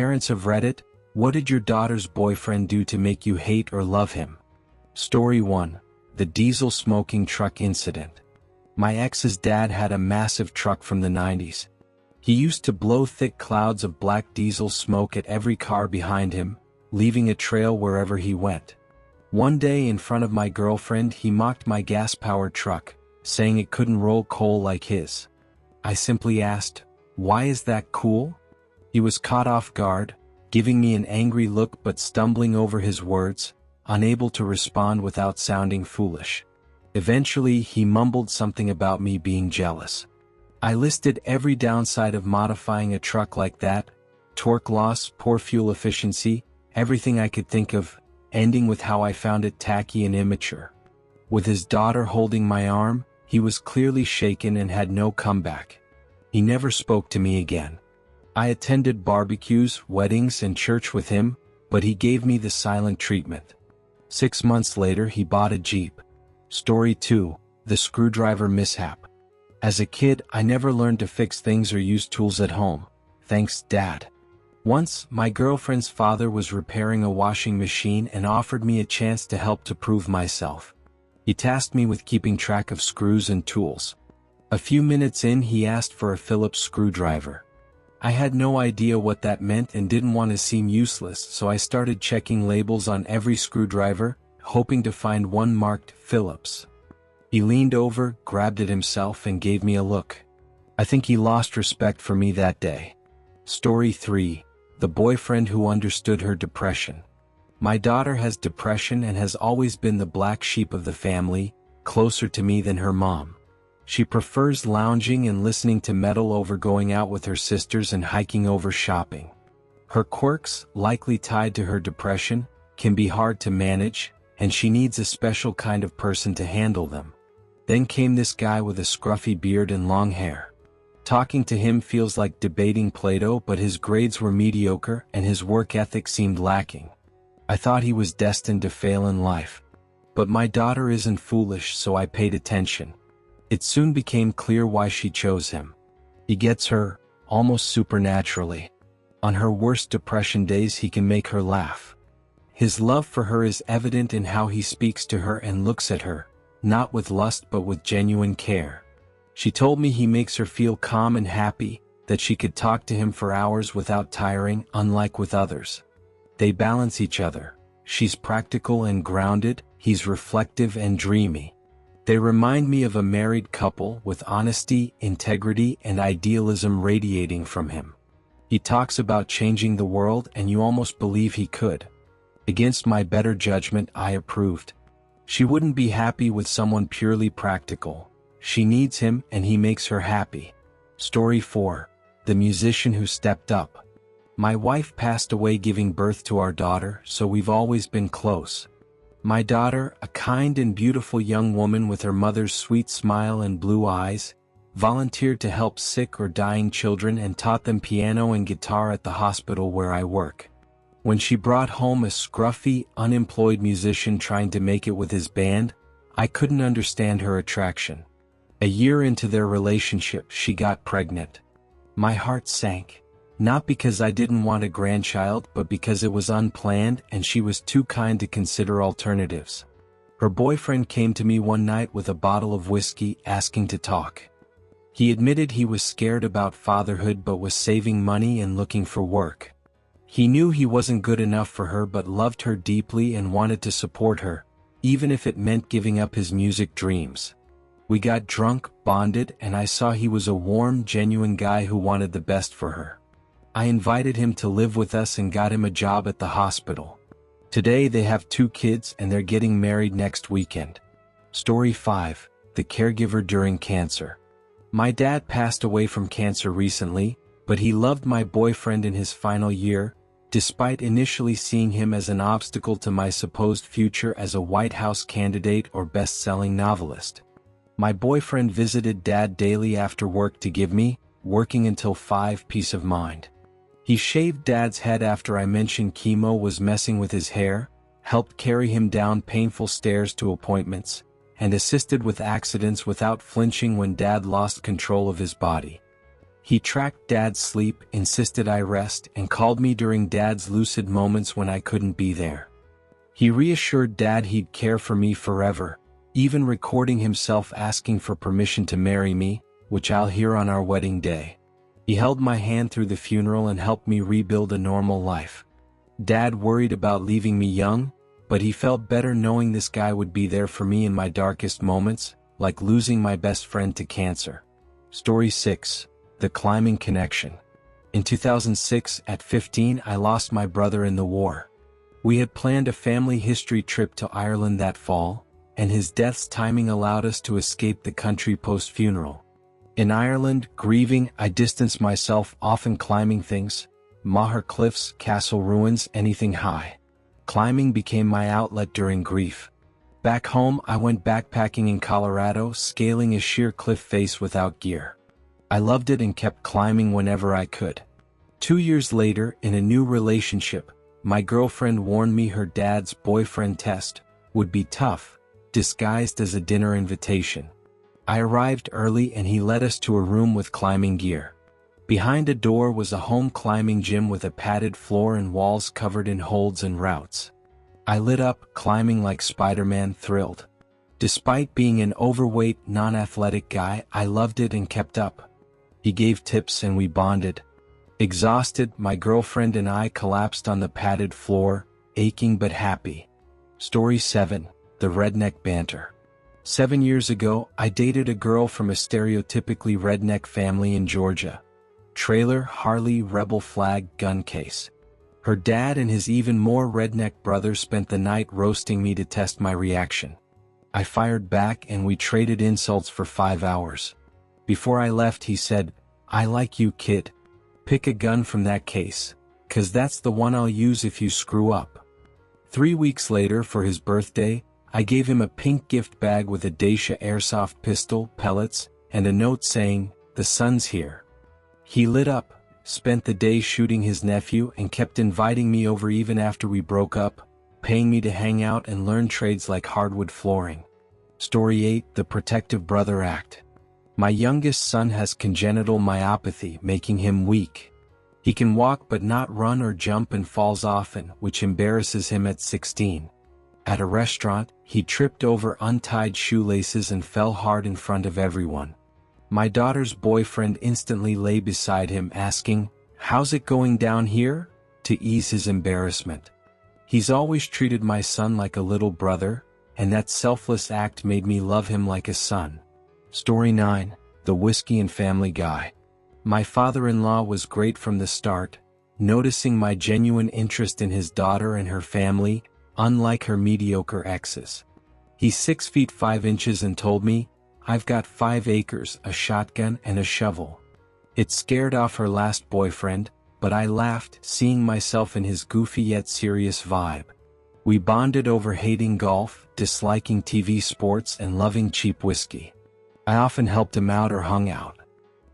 parents have read it. What did your daughter's boyfriend do to make you hate or love him? Story 1. The diesel smoking truck incident. My ex's dad had a massive truck from the 90s. He used to blow thick clouds of black diesel smoke at every car behind him, leaving a trail wherever he went. One day in front of my girlfriend he mocked my gas-powered truck, saying it couldn't roll coal like his. I simply asked, "Why is that cool?" He was caught off guard, giving me an angry look but stumbling over his words, unable to respond without sounding foolish. Eventually he mumbled something about me being jealous. I listed every downside of modifying a truck like that: torque loss, poor fuel efficiency, everything I could think of, ending with how I found it tacky and immature. With his daughter holding my arm, he was clearly shaken and had no comeback. He never spoke to me again. I attended barbecues, weddings, and church with him, but he gave me the silent treatment. 6 months later he bought a Jeep. Story 2. The screwdriver mishap. As a kid, I never learned to fix things or use tools at home. Thanks, Dad. Once, my girlfriend's father was repairing a washing machine and offered me a chance to help to prove myself. He tasked me with keeping track of screws and tools. A few minutes in, he asked for a Phillips screwdriver. I had no idea what that meant and didn't want to seem useless, so I started checking labels on every screwdriver, hoping to find one marked Phillips. He leaned over, grabbed it himself, and gave me a look. I think he lost respect for me that day. Story 3. The boyfriend who understood her depression. My daughter has depression and has always been the black sheep of the family, closer to me than her mom. She prefers lounging and listening to metal over going out with her sisters and hiking over shopping. Her quirks, likely tied to her depression, can be hard to manage, and she needs a special kind of person to handle them. Then came this guy with a scruffy beard and long hair. Talking to him feels like debating Plato, but his grades were mediocre and his work ethic seemed lacking. I thought he was destined to fail in life. But my daughter isn't foolish, so I paid attention. It soon became clear why she chose him. He gets her, almost supernaturally. On her worst depression days he can make her laugh. His love for her is evident in how he speaks to her and looks at her, not with lust but with genuine care. She told me he makes her feel calm and happy, that she could talk to him for hours without tiring, unlike with others. They balance each other. She's practical and grounded, he's reflective and dreamy. They remind me of a married couple with honesty, integrity, and idealism radiating from him. He talks about changing the world and you almost believe he could. Against my better judgment, I approved. She wouldn't be happy with someone purely practical. She needs him and he makes her happy. Story 4. The musician who stepped up. My wife passed away giving birth to our daughter, so we've always been close. My daughter, a kind and beautiful young woman with her mother's sweet smile and blue eyes, volunteered to help sick or dying children and taught them piano and guitar at the hospital where I work. When she brought home a scruffy, unemployed musician trying to make it with his band, I couldn't understand her attraction. A year into their relationship, she got pregnant. My heart sank. Not because I didn't want a grandchild, but because it was unplanned and she was too kind to consider alternatives. Her boyfriend came to me one night with a bottle of whiskey, asking to talk. He admitted he was scared about fatherhood but was saving money and looking for work. He knew he wasn't good enough for her but loved her deeply and wanted to support her, even if it meant giving up his music dreams. We got drunk, bonded, and I saw he was a warm, genuine guy who wanted the best for her. I invited him to live with us and got him a job at the hospital. Today they have 2 kids and they're getting married next weekend. Story 5. The caregiver during cancer. My dad passed away from cancer recently, but he loved my boyfriend in his final year, despite initially seeing him as an obstacle to my supposed future as a White House candidate or best-selling novelist. My boyfriend visited Dad daily after work to give me, working until 5, peace of mind. He shaved Dad's head after I mentioned chemo was messing with his hair, helped carry him down painful stairs to appointments, and assisted with accidents without flinching when Dad lost control of his body. He tracked Dad's sleep, insisted I rest, and called me during Dad's lucid moments when I couldn't be there. He reassured Dad he'd care for me forever, even recording himself asking for permission to marry me, which I'll hear on our wedding day. He held my hand through the funeral and helped me rebuild a normal life. Dad worried about leaving me young, but he felt better knowing this guy would be there for me in my darkest moments, like losing my best friend to cancer. Story 6. The Climbing Connection. In 2006, at 15, I lost my brother in the war. We had planned a family history trip to Ireland that fall, and his death's timing allowed us to escape the country post-funeral. In Ireland, grieving, I distanced myself, often climbing things: Moher cliffs, castle ruins, anything high. Climbing became my outlet during grief. Back home, I went backpacking in Colorado, scaling a sheer cliff face without gear. I loved it and kept climbing whenever I could. 2 years later, in a new relationship, my girlfriend warned me her dad's boyfriend test would be tough, disguised as a dinner invitation. I arrived early and he led us to a room with climbing gear. Behind a door was a home climbing gym with a padded floor and walls covered in holds and routes. I lit up, climbing like Spider-Man, thrilled. Despite being an overweight, non-athletic guy, I loved it and kept up. He gave tips and we bonded. Exhausted, my girlfriend and I collapsed on the padded floor, aching but happy. Story 7. The Redneck Banter. 7 years ago, I dated a girl from a stereotypically redneck family in Georgia. Trailer, Harley, rebel flag, gun case. Her dad and his even more redneck brother spent the night roasting me to test my reaction. I fired back and we traded insults for 5 hours. Before I left, he said, "I like you, kid. Pick a gun from that case, 'cause that's the one I'll use if you screw up." 3 weeks later, for his birthday, I gave him a pink gift bag with a Dacia airsoft pistol, pellets, and a note saying, "The sun's here." He lit up, spent the day shooting his nephew, and kept inviting me over even after we broke up, paying me to hang out and learn trades like hardwood flooring. Story 8. The Protective Brother Act. My youngest son has congenital myopathy, making him weak. He can walk but not run or jump and falls often, which embarrasses him at 16. At a restaurant, he tripped over untied shoelaces and fell hard in front of everyone. My daughter's boyfriend instantly lay beside him asking, "How's it going down here?" to ease his embarrassment. He's always treated my son like a little brother, and that selfless act made me love him like a son. Story 9. The Whiskey and Family Guy. My father-in-law was great from the start, noticing my genuine interest in his daughter and her family, unlike her mediocre exes. He's 6 feet 5 inches and told me, "I've got 5 acres, a shotgun, and a shovel." It scared off her last boyfriend, but I laughed, seeing myself in his goofy yet serious vibe. We bonded over hating golf, disliking TV sports, and loving cheap whiskey. I often helped him out or hung out.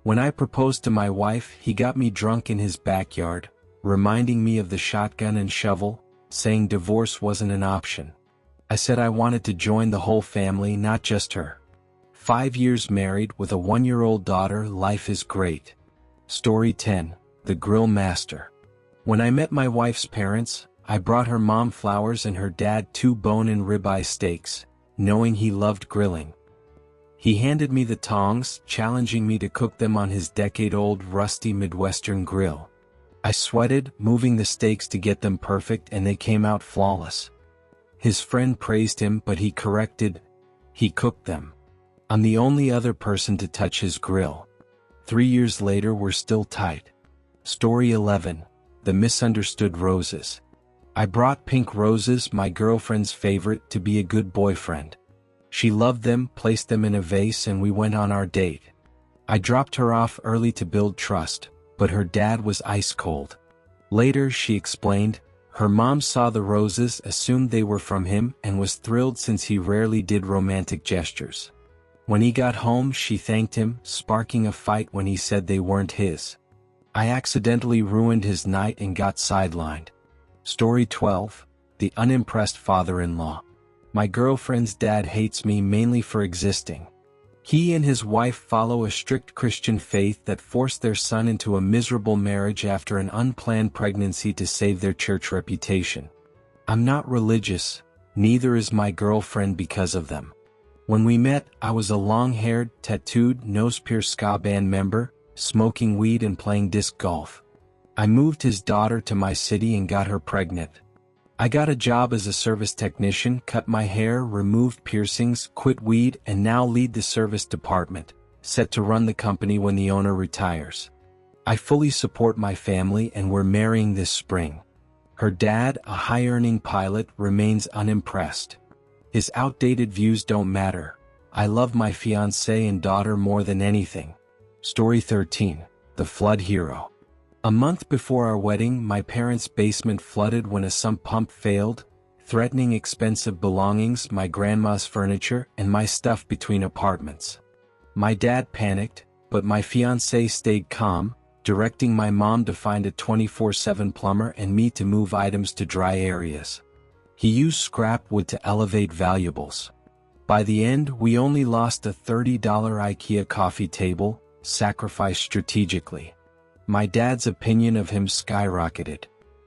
When I proposed to my wife, he got me drunk in his backyard, reminding me of the shotgun and shovel, saying divorce wasn't an option. I said I wanted to join the whole family, not just her. 5 years married with a 1-year-old daughter, life is great. Story 10. The Grill Master. When I met my wife's parents, I brought her mom flowers and her dad 2 bone and ribeye steaks, knowing he loved grilling. He handed me the tongs, challenging me to cook them on his decade-old rusty Midwestern grill. I sweated, moving the steaks to get them perfect, and they came out flawless. His friend praised him, but he corrected, "He cooked them. I'm the only other person to touch his grill." 3 years later, we're still tight. Story 11. The Misunderstood Roses. I brought pink roses, my girlfriend's favorite, to be a good boyfriend. She loved them, placed them in a vase, and we went on our date. I dropped her off early to build trust, but her dad was ice cold. Later, she explained, her mom saw the roses, assumed they were from him, and was thrilled since he rarely did romantic gestures. When he got home, she thanked him, sparking a fight when he said they weren't his. I accidentally ruined his night and got sidelined. Story 12. The Unimpressed Father-in-Law. My girlfriend's dad hates me mainly for existing. He and his wife follow a strict Christian faith that forced their son into a miserable marriage after an unplanned pregnancy to save their church reputation. I'm not religious, neither is my girlfriend because of them. When we met, I was a long-haired, tattooed, nose-pierced ska band member, smoking weed and playing disc golf. I moved his daughter to my city and got her pregnant. I got a job as a service technician, cut my hair, removed piercings, quit weed, and now lead the service department, set to run the company when the owner retires. I fully support my family and we're marrying this spring. Her dad, a high-earning pilot, remains unimpressed. His outdated views don't matter. I love my fiancé and daughter more than anything. Story 13. The Flood Hero. A month before our wedding, my parents' basement flooded when a sump pump failed, threatening expensive belongings, my grandma's furniture, and my stuff between apartments. My dad panicked, but my fiancé stayed calm, directing my mom to find a 24/7 plumber and me to move items to dry areas. He used scrap wood to elevate valuables. By the end, we only lost a $30 IKEA coffee table, sacrificed strategically. My dad's opinion of him skyrocketed.